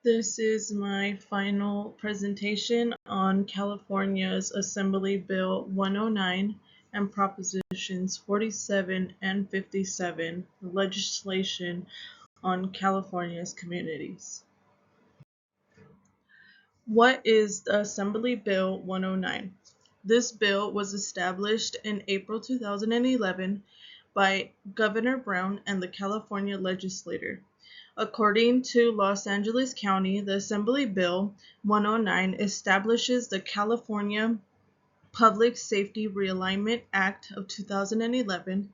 This is my final presentation on California's Assembly Bill 109 and Propositions 47 and 57, legislation on California's communities. What is the Assembly Bill 109? This bill was established in April 2011 by Governor Brown and the California legislature. According to Los Angeles County, the Assembly Bill 109 establishes the California Public Safety Realignment Act of 2011,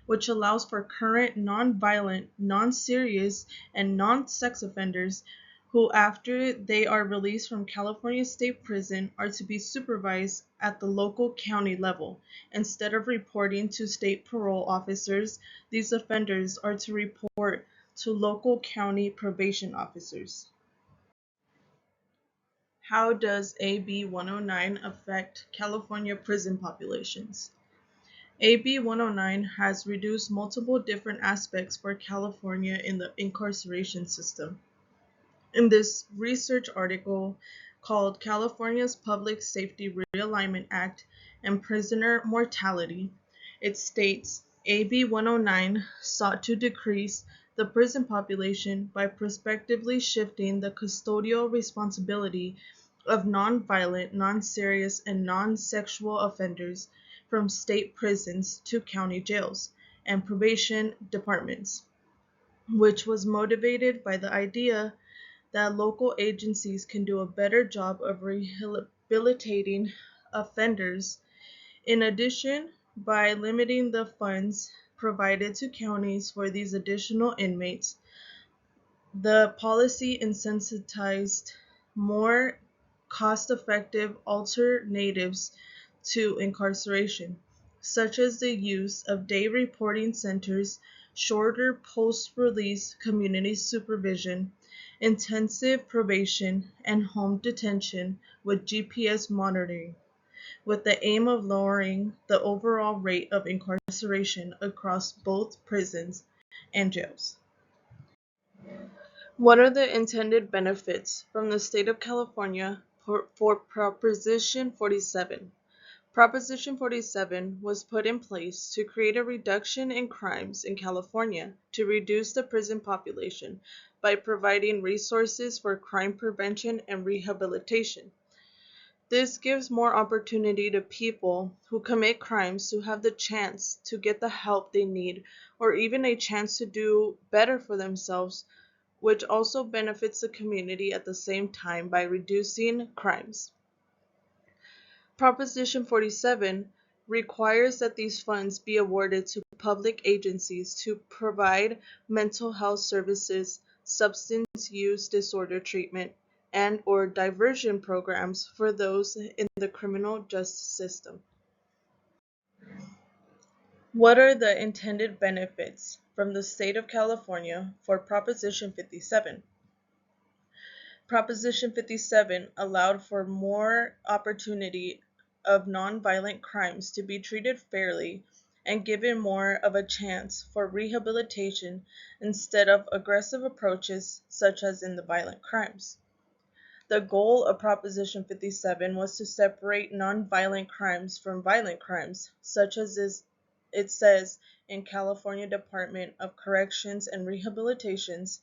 which allows for current non-violent, non-serious, and non-sex offenders who, after they are released from California State Prison, are to be supervised at the local county level. Instead of reporting to state parole officers, these offenders are to report to local county probation officers. How does AB 109 affect California prison populations? AB 109 has reduced multiple different aspects for California in the incarceration system. In this research article called California's Public Safety Realignment Act and Prisoner Mortality, it states AB 109 sought to decrease the prison population by prospectively shifting the custodial responsibility of non-violent, non-serious, and non-sexual offenders from state prisons to county jails and probation departments, which was motivated by the idea that local agencies can do a better job of rehabilitating offenders. In addition, by limiting the funds provided to counties for these additional inmates, the policy incentivized more cost-effective alternatives to incarceration, such as the use of day reporting centers, shorter post-release community supervision, intensive probation, and home detention with GPS monitoring, with the aim of lowering the overall rate of incarceration across both prisons and jails. What are the intended benefits from the state of California for Proposition 47? Proposition 47 was put in place to create a reduction in crimes in California to reduce the prison population by providing resources for crime prevention and rehabilitation. This gives more opportunity to people who commit crimes to have the chance to get the help they need or even a chance to do better for themselves, which also benefits the community at the same time by reducing crimes. Proposition 47 requires that these funds be awarded to public agencies to provide mental health services, substance use disorder treatment, and/or diversion programs for those in the criminal justice system. What are the intended benefits from the state of California for Proposition 57? Proposition 57 allowed for more opportunity of nonviolent crimes to be treated fairly and given more of a chance for rehabilitation instead of aggressive approaches such as in the violent crimes. The goal of Proposition 57 was to separate nonviolent crimes from violent crimes, such as it says in California Department of Corrections and Rehabilitations.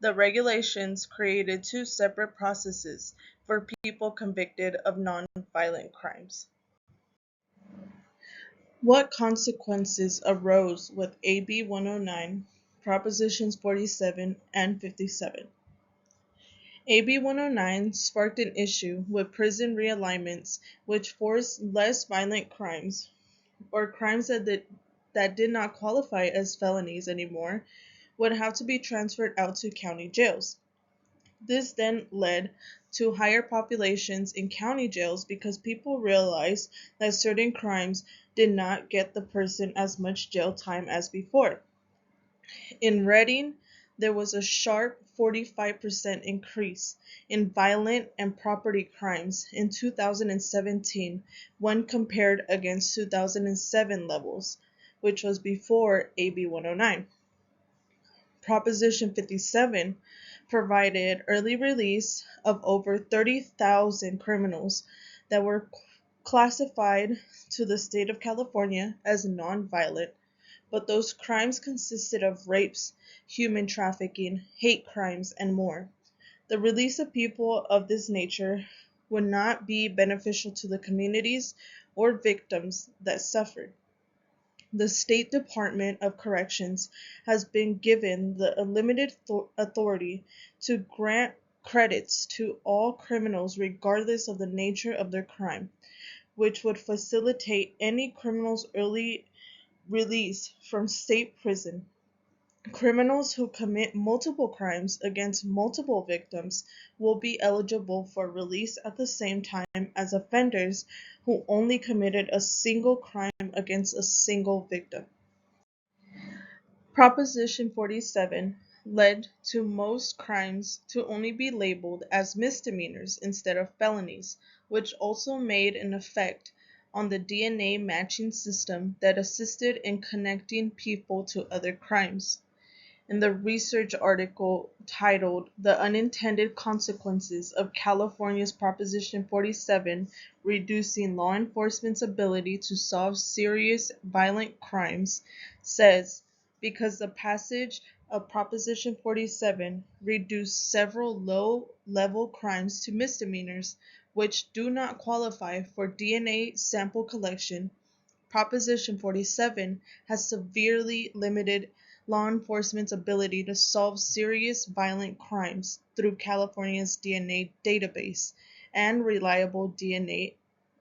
The regulations created two separate processes for people convicted of non-violent crimes. What consequences arose with AB 109, Propositions 47 and 57? AB 109 sparked an issue with prison realignments, which forced less violent crimes, or crimes that did not qualify as felonies anymore, would have to be transferred out to county jails. This then led to higher populations in county jails because people realized that certain crimes did not get the person as much jail time as before. In Redding, there was a sharp 45% increase in violent and property crimes in 2017 when compared against 2007 levels, which was before AB 109. Proposition 57 provided early release of over 30,000 criminals that were classified to the state of California as nonviolent, but those crimes consisted of rapes, human trafficking, hate crimes, and more. The release of people of this nature would not be beneficial to the communities or victims that suffered. The State Department of Corrections has been given the unlimited authority to grant credits to all criminals regardless of the nature of their crime, which would facilitate any criminal's early release from state prison. Criminals who commit multiple crimes against multiple victims will be eligible for release at the same time as offenders who only committed a single crime against a single victim. Proposition 47 led to most crimes to only be labeled as misdemeanors instead of felonies, which also made an effect on the DNA matching system that assisted in connecting people to other crimes. In the research article titled "The Unintended Consequences of California's Proposition 47 Reducing Law Enforcement's Ability to Solve Serious Violent Crimes," says, because the passage of Proposition 47 reduced several low-level crimes to misdemeanors, which do not qualify for DNA sample collection, Proposition 47 has severely limited law enforcement's ability to solve serious violent crimes through California's DNA database and reliable DNA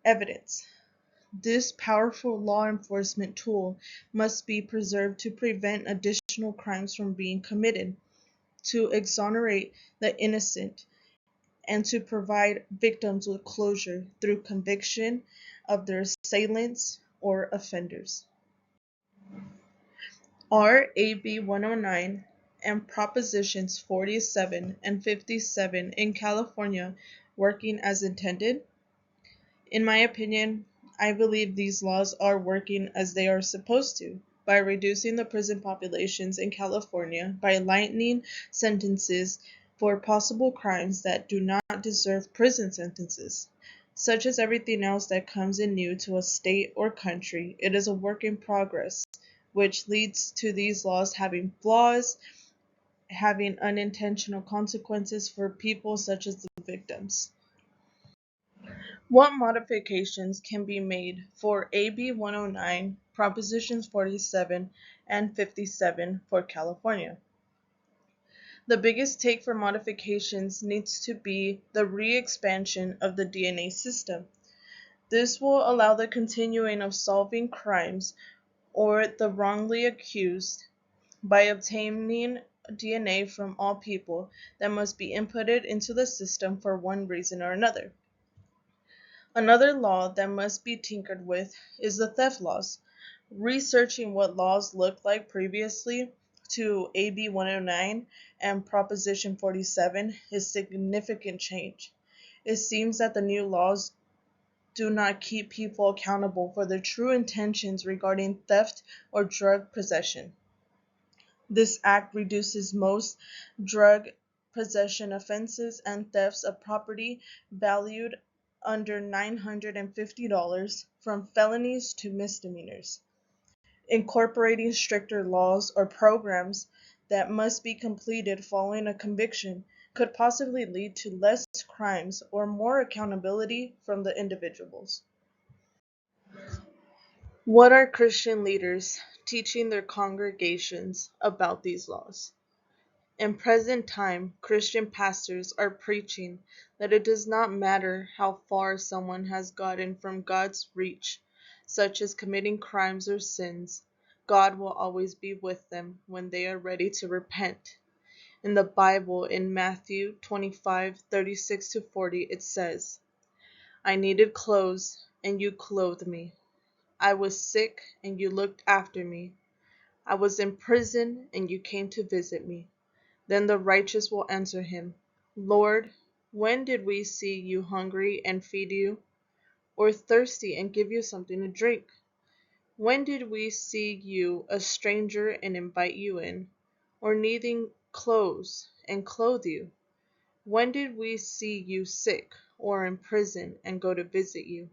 evidence. This powerful law enforcement tool must be preserved to prevent additional crimes from being committed, to exonerate the innocent, and to provide victims with closure through conviction of their assailants or offenders. Are AB 109 and Propositions 47 and 57 in California working as intended? In my opinion, I believe these laws are working as they are supposed to, by reducing the prison populations in California, by lightening sentences for possible crimes that do not deserve prison sentences. Such as everything else that comes in new to a state or country, it is a work in progress, which leads to these laws having flaws, having unintentional consequences for people such as the victims. What modifications can be made for AB 109, Propositions 47 and 57 for California? The biggest take for modifications needs to be the re-expansion of the DNA system. This will allow the continuing of solving crimes or the wrongly accused by obtaining DNA from all people that must be inputted into the system for one reason or another. Another law that must be tinkered with is the theft laws. Researching what laws looked like previously to AB 109 and Proposition 47 is significant change. It seems that the new laws do not keep people accountable for their true intentions regarding theft or drug possession. This act reduces most drug possession offenses and thefts of property valued under $950 from felonies to misdemeanors. Incorporating stricter laws or programs that must be completed following a conviction could possibly lead to less crimes or more accountability from the individuals. What are Christian leaders teaching their congregations about these laws? In present time, Christian pastors are preaching that it does not matter how far someone has gotten from God's reach, such as committing crimes or sins, God will always be with them when they are ready to repent. In the Bible, in Matthew 25:36-40, it says, "I needed clothes, and you clothed me. I was sick, and you looked after me. I was in prison, and you came to visit me." Then the righteous will answer him, "Lord, when did we see you hungry and feed you, or thirsty and give you something to drink? When did we see you a stranger and invite you in, or needing clothes, and clothe you? When did we see you sick or in prison and go to visit you?'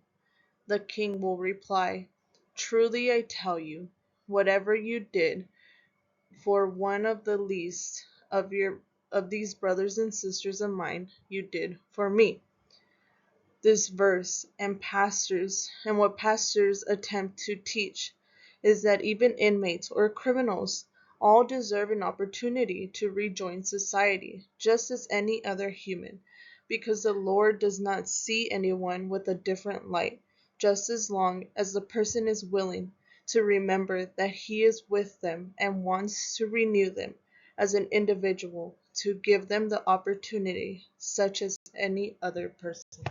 The king will reply, 'Truly I tell you, whatever you did for one of the least of these brothers and sisters of mine, you did for me.' This verse and what pastors attempt to teach is that even inmates or criminals all deserve an opportunity to rejoin society, just as any other human, because the Lord does not see anyone with a different light, just as long as the person is willing to remember that He is with them and wants to renew them as an individual, to give them the opportunity, such as any other person.